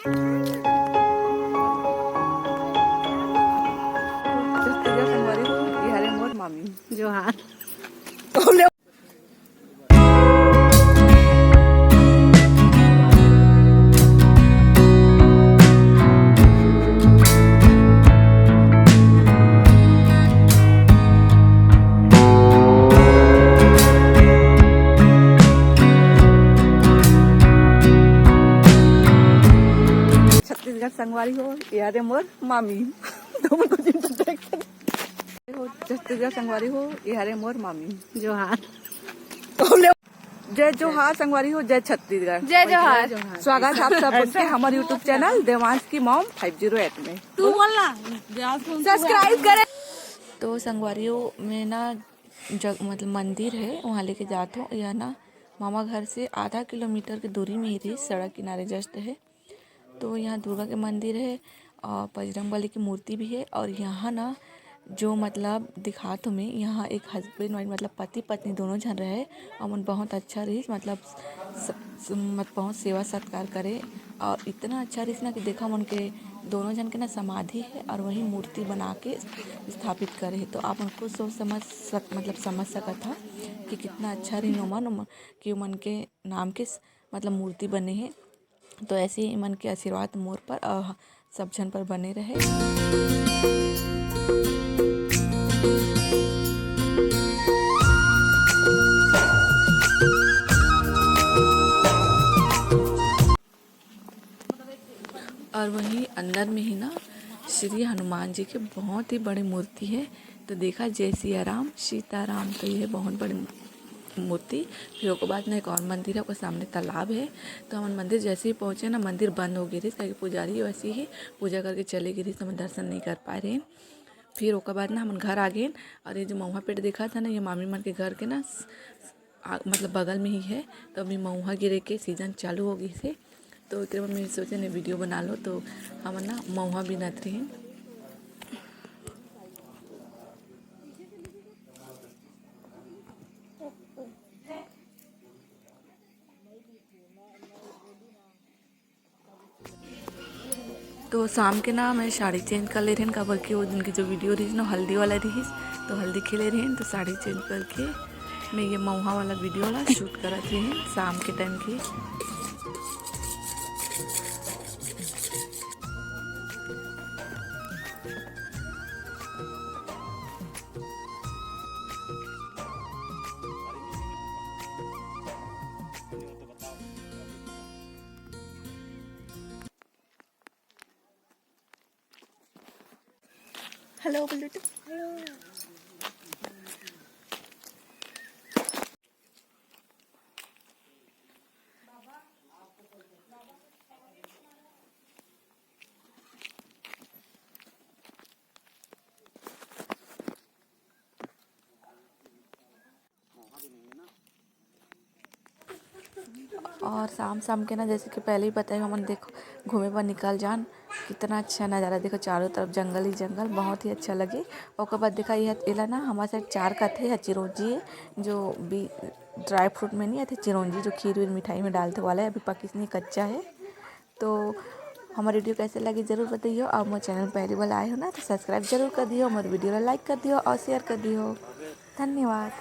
संगवारी हो ये हरे मोर मामी जो हाँ छत्तीसगढ़ संगवारी हो ये हरे मोर मामी तुम कुछ हो छत्तीसगढ़ संगवारी हो ये हरे मोर मामी जो हाँ जय जोहार संगवारी हो जय छत्तीसगढ़ जय जोहार। स्वागत है आप सब के हमारे यूट्यूब चैनल देवांश की मॉम 508 में। तू बोलना सब्सक्राइब करें। तो संगवारियों में ना मतलब मंदिर है वहाँ लेके जाते हो। यह ना मामा घर से आधा किलोमीटर की दूरी में ही थी, सड़क किनारे जस्ट है। तो यहाँ दुर्गा के मंदिर है और बजरंगबली की मूर्ति भी है। और यहाँ ना जो मतलब दिखा तुम्हें यहाँ एक हस्बैंड वाइफ मतलब पति पत्नी दोनों जन रहे और मन बहुत अच्छा रही मतलब बहुत सेवा सत्कार करे। और इतना अच्छा रही ना कि देखा मन के दोनों जन के ना समाधि है और वही मूर्ति बना के स्थापित करे। तो आप उनको सोच समझ सका था कि कितना अच्छा रही मन कि मन के नाम के मतलब मूर्ति बने हैं। तो ऐसे ही मन के आशीर्वाद मोर पर और सब जन पर बने रहे। और वहीं अंदर में ही ना श्री हनुमान जी के बहुत ही बड़ी मूर्ति है। तो देखा जय सिया राम सीताराम, तो ये बहुत बड़ी मूर्ति। फिर उसके बाद ना एक और मंदिर है, उसके सामने तालाब है। तो हम मंदिर जैसे ही पहुँचे ना मंदिर बंद हो गई थी, क्योंकि पुजारी वैसे ही पूजा करके चले गई थी, तो हम दर्शन नहीं कर पा रहे। फिर उसके बाद ना हम घर आ गए। और ये जो महुआ पेड़ देखा था ना, ये मामी मन के घर के ना मतलब बगल में ही है। तो अभी महुआ गिरे के सीजन चालू हो गई से, तो एक मैं सोचे ने वीडियो बना लो। तो हम ना महुआ भी नत रही। तो शाम के ना मैं साड़ी चेंज कर ले रही हूँ, काबर कि वो दिन की जो वीडियो रही ना हल्दी वाला रही, तो हल्दी खिले रही। तो साड़ी चेंज करके मैं ये महुआ वाला वीडियो वाला शूट करत रही शाम के टाइम की। हेलो बल्लू। और शाम के ना जैसे कि पहले ही बताया हमन देखो घूमे पर निकल जान, कितना अच्छा नज़ारा देखो, चारों तरफ जंगल ही जंगल, बहुत ही अच्छा लगे। और बाद देखा यह एला ना हमारे साइड चार का थे चिरौंजी है, जो भी ड्राई फ्रूट में नहीं आते चिरौंजी जो खीर वीर मिठाई में डालते वाला है, अभी पकी कच्चा है। तो हमारी वीडियो कैसे लगी ज़रूर बताइए। और मेरे चैनल पहली बार आए हो ना तो सब्सक्राइब जरूर कर दियो, हमारे वीडियो को लाइक कर दियो और शेयर कर दियो। धन्यवाद।